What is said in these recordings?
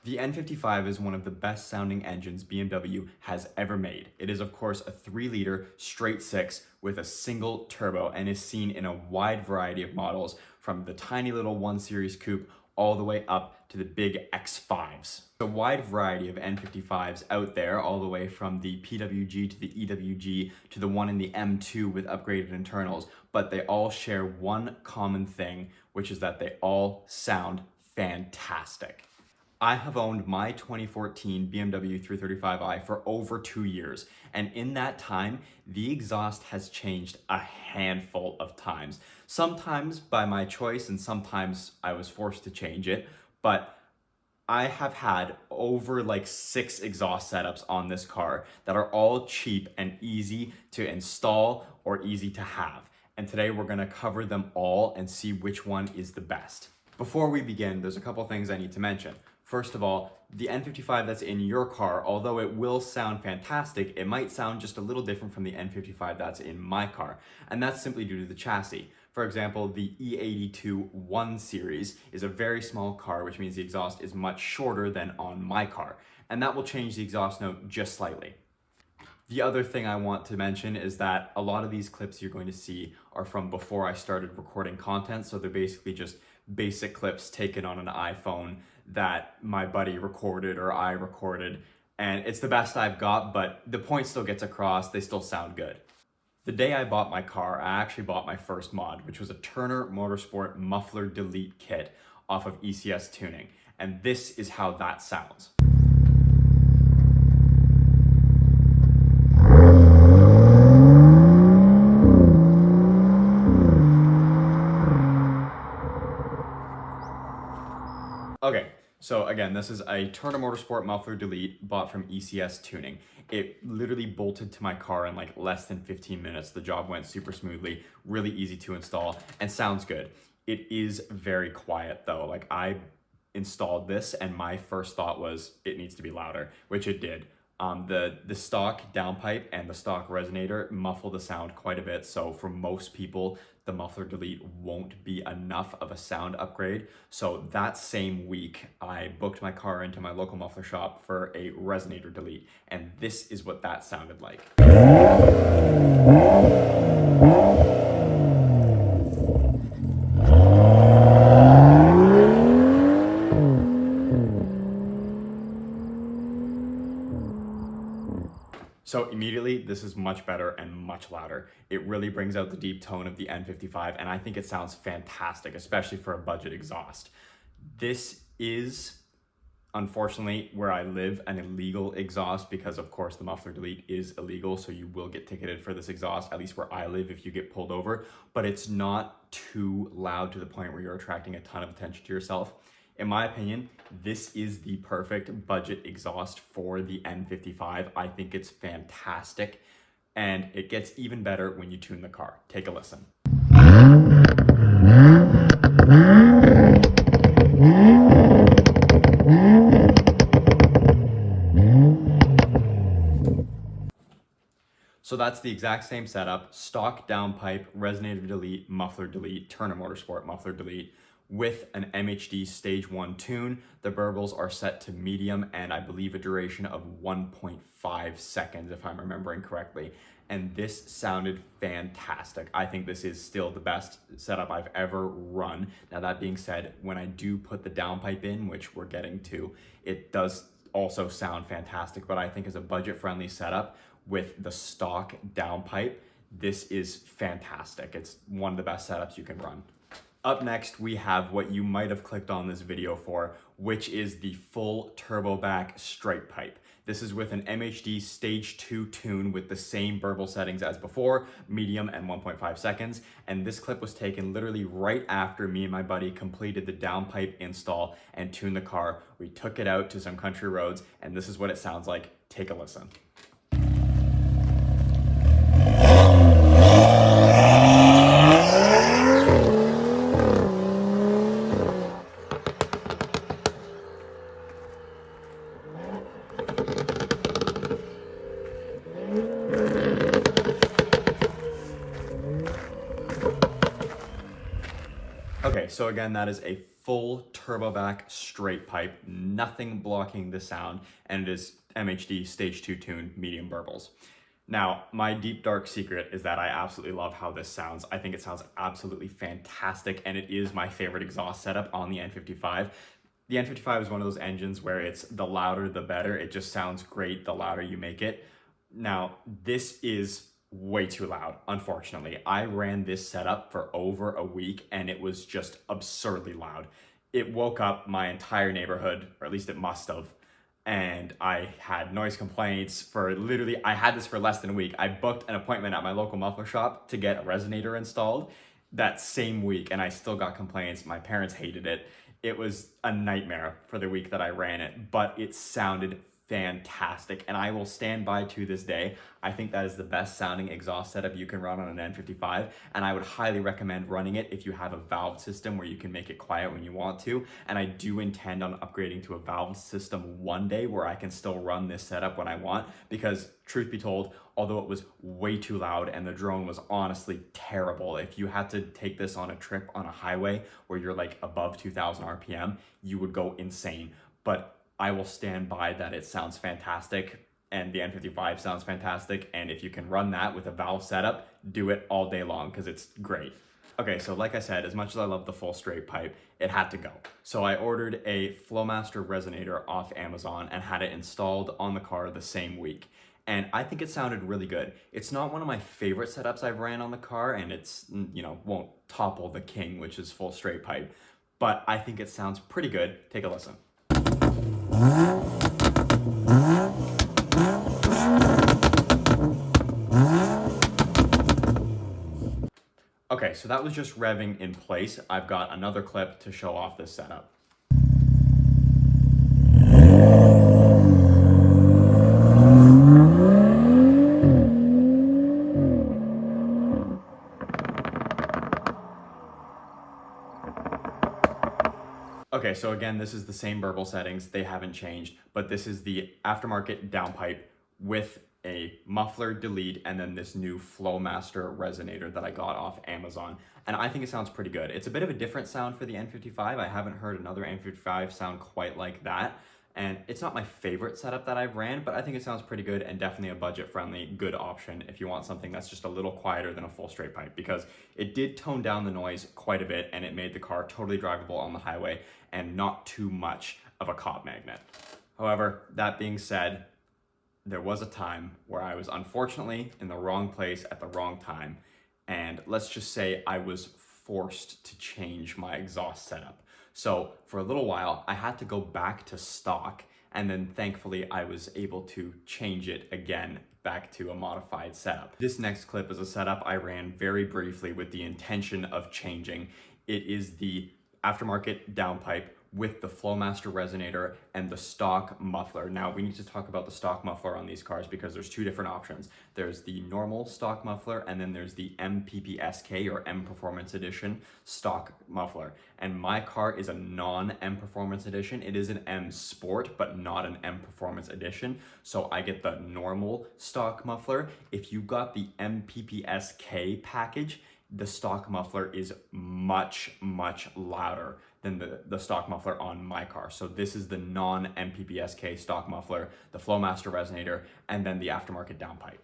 The N55 is one of the best sounding engines BMW has ever made. It is of course a 3-liter straight 6 with a single turbo and is seen in a wide variety of models from the tiny little 1 Series coupe all the way up to the big X5s. A wide variety of N55s out there, all the way from the PWG to the EWG to the one in the M2 with upgraded internals, but they all share one common thing, which is that they all sound fantastic. I have owned my 2014 BMW 335i for over 2 years, and in that time, the exhaust has changed a handful of times. Sometimes by my choice, and sometimes I was forced to change it, but I have had over like 6 exhaust setups on this car that are all cheap and easy to install or easy to have. And today we're gonna cover them all and see which one is the best. Before we begin, there's a couple things I need to mention. First of all, the N55 that's in your car, although it will sound fantastic, it might sound just a little different from the N55 that's in my car. And that's simply due to the chassis. For example, the E82 1 Series is a very small car, which means the exhaust is much shorter than on my car. And that will change the exhaust note just slightly. The other thing I want to mention is that a lot of these clips you're going to see are from before I started recording content, so they're basically just basic clips taken on an iPhone that my buddy recorded or I recorded, and it's the best I've got, but the point still gets across, they still sound good. The day I bought my car, I actually bought my first mod, which was a Turner Motorsport muffler delete kit off of ECS Tuning, and this is how that sounds. Okay, so again, this is a Turner Motorsport muffler delete bought from ECS Tuning. It literally bolted to my car in like less than 15 minutes. The job went super smoothly, really easy to install, and sounds good. It is very quiet though. Like I installed this and my first thought was it needs to be louder, which it did. The stock downpipe and the stock resonator muffle the sound quite a bit, so for most people, the muffler delete won't be enough of a sound upgrade. So that same week, I booked my car into my local muffler shop for a resonator delete, and this is what that sounded like. So immediately, this is much better and much louder. It really brings out the deep tone of the N55, and I think it sounds fantastic, especially for a budget exhaust. This is, unfortunately, where I live, an illegal exhaust because, of course, the muffler delete is illegal, so you will get ticketed for this exhaust, at least where I live, if you get pulled over, but it's not too loud to the point where you're attracting a ton of attention to yourself. In my opinion, this is the perfect budget exhaust for the N55. I think it's fantastic, and it gets even better when you tune the car. Take a listen. So that's the exact same setup: stock downpipe, resonator delete, muffler delete, Turner Motorsport muffler delete, with an MHD stage 1 tune. The burbles are set to medium and I believe a duration of 1.5 seconds if I'm remembering correctly. And this sounded fantastic. I think this is still the best setup I've ever run. Now that being said, when I do put the downpipe in, which we're getting to, it does also sound fantastic, but I think as a budget-friendly setup with the stock downpipe, this is fantastic. It's one of the best setups you can run. Up next, we have what you might have clicked on this video for, which is the full turbo back straight pipe. This is with an MHD stage 2 tune with the same burble settings as before, medium and 1.5 seconds. And this clip was taken literally right after me and my buddy completed the downpipe install and tuned the car. We took it out to some country roads, and this is what it sounds like. Take a listen. Okay, so again, that is a full turbo back straight pipe, nothing blocking the sound, and it is MHD stage 2 tuned medium burbles. Now, my deep dark secret is that I absolutely love how this sounds. I think it sounds absolutely fantastic, and it is my favorite exhaust setup on the N55. The N55 is one of those engines where it's the louder the better. It just sounds great the louder you make it. Now, this is way too loud, unfortunately. I ran this setup for over a week and it was just absurdly loud. It woke up my entire neighborhood, or at least it must have. And I had noise complaints for literally, I had this for less than a week. I booked an appointment at my local muffler shop to get a resonator installed that same week, and I still got complaints. My parents hated it. It was a nightmare for the week that I ran it, but it sounded fantastic, and I will stand by to this day. I think that is the best sounding exhaust setup you can run on an N55, and I would highly recommend running it if you have a valve system where you can make it quiet when you want to. And I do intend on upgrading to a valve system one day where I can still run this setup when I want, because truth be told, although it was way too loud and the drone was honestly terrible, if you had to take this on a trip on a highway where you're like above 2000 RPM, you would go insane. But I will stand by that it sounds fantastic, and the N55 sounds fantastic, and if you can run that with a valve setup, do it all day long because it's great. Okay, so like I said, as much as I love the full straight pipe, it had to go. So I ordered a Flowmaster resonator off Amazon and had it installed on the car the same week. And I think it sounded really good. It's not one of my favorite setups I've ran on the car, and it's, won't topple the King, which is full straight pipe, but I think it sounds pretty good. Take a listen. Okay, so that was just revving in place. I've got another clip to show off this setup. Okay, so again, this is the same burble settings. They haven't changed, but this is the aftermarket downpipe with a muffler delete and then this new Flowmaster resonator that I got off Amazon. And I think it sounds pretty good. It's a bit of a different sound for the N55. I haven't heard another N55 sound quite like that. And it's not my favorite setup that I've ran, but I think it sounds pretty good and definitely a budget-friendly, good option if you want something that's just a little quieter than a full straight pipe, because it did tone down the noise quite a bit and it made the car totally drivable on the highway and not too much of a cop magnet. However, that being said, there was a time where I was unfortunately in the wrong place at the wrong time, and let's just say I was forced to change my exhaust setup. So for a little while, I had to go back to stock, and then thankfully I was able to change it again back to a modified setup. This next clip is a setup I ran very briefly with the intention of changing. It is the aftermarket downpipe with the Flowmaster resonator and the stock muffler. Now we need to talk about the stock muffler on these cars because there's two different options. There's the normal stock muffler and then there's the MPPSK or M Performance Edition stock muffler. And my car is a non-M Performance Edition. It is an M Sport, but not an M Performance Edition. So I get the normal stock muffler. If you got the MPPSK package, the stock muffler is much, much louder than the stock muffler on my car. So this is the non-MPPSK stock muffler, the Flowmaster resonator, and then the aftermarket downpipe.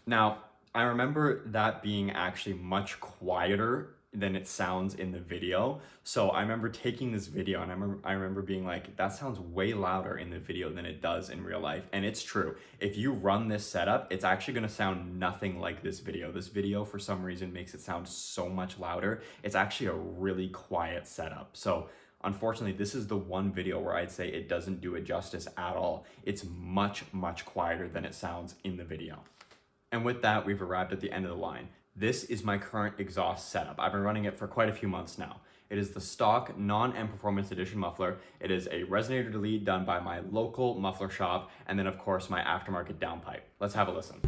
Now, I remember that being actually much quieter than it sounds in the video. So I remember taking this video and I remember being like, that sounds way louder in the video than it does in real life. And it's true. If you run this setup, it's actually gonna sound nothing like this video. This video, for some reason, makes it sound so much louder. It's actually a really quiet setup. So unfortunately, this is the one video where I'd say it doesn't do it justice at all. It's much, much quieter than it sounds in the video. And with that, we've arrived at the end of the line. This is my current exhaust setup. I've been running it for quite a few months now. It is the stock non-M Performance Edition muffler. It is a resonator delete done by my local muffler shop, and then of course my aftermarket downpipe. Let's have a listen.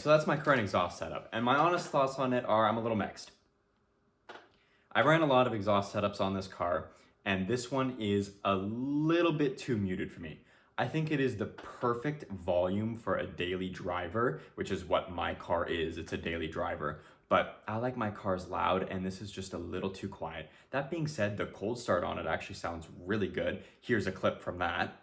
so that's my current exhaust setup, and my honest thoughts on it are I'm a little mixed. I ran a lot of exhaust setups on this car, and this one is a little bit too muted for me. I think it is the perfect volume for a daily driver, which is what my car is. It's a daily driver, but I like my cars loud, and this is just a little too quiet. That being said, the cold start on it actually sounds really good. Here's a clip from that.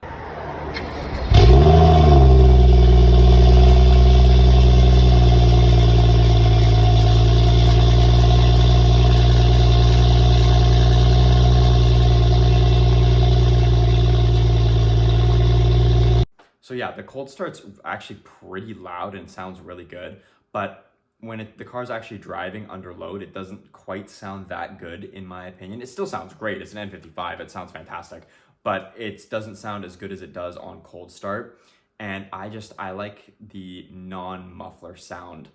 So yeah, the cold start's actually pretty loud and sounds really good, but when the car's actually driving under load, it doesn't quite sound that good in my opinion. It still sounds great. It's an N55. It sounds fantastic, but it doesn't sound as good as it does on cold start. And I like the non-muffler sound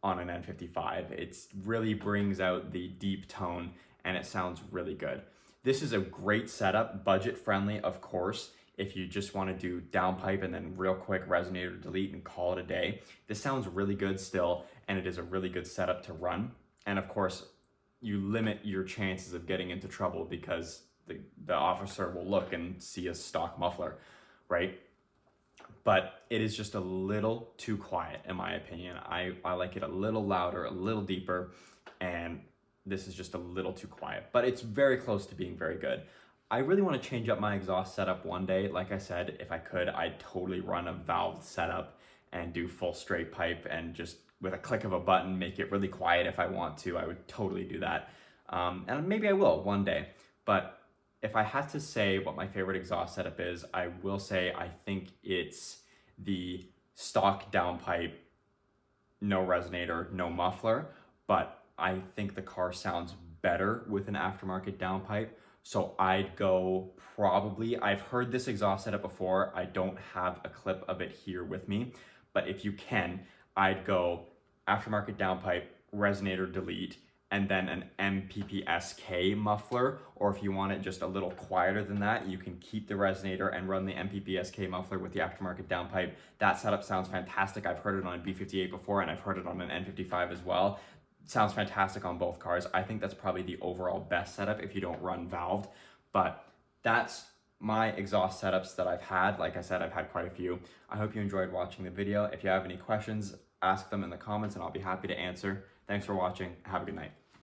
on an N55. It really brings out the deep tone and it sounds really good. This is a great setup, budget friendly, of course. If you just want to do downpipe and then real quick resonator delete and call it a day. This sounds really good still, and it is a really good setup to run. And of course, you limit your chances of getting into trouble because the officer will look and see a stock muffler, right? But it is just a little too quiet in my opinion. I like it a little louder, a little deeper, and this is just a little too quiet, but it's very close to being very good. I really want to change up my exhaust setup one day. Like I said, if I could, I'd totally run a valve setup and do full straight pipe and just with a click of a button, make it really quiet if I want to. I would totally do that. And maybe I will one day. But if I had to say what my favorite exhaust setup is, I will say I think it's the stock downpipe, no resonator, no muffler. But I think the car sounds better with an aftermarket downpipe. So I'd go probably, I've heard this exhaust setup before. I don't have a clip of it here with me, but if you can, I'd go aftermarket downpipe, resonator delete, and then an MPPSK muffler. Or if you want it just a little quieter than that, you can keep the resonator and run the MPPSK muffler with the aftermarket downpipe. That setup sounds fantastic. I've heard it on a B58 before, and I've heard it on an N55 as well. Sounds fantastic on both cars. I think that's probably the overall best setup if you don't run valved, but that's my exhaust setups that I've had. Like I said, I've had quite a few. I hope you enjoyed watching the video. If you have any questions, ask them in the comments and I'll be happy to answer. Thanks for watching. Have a good night.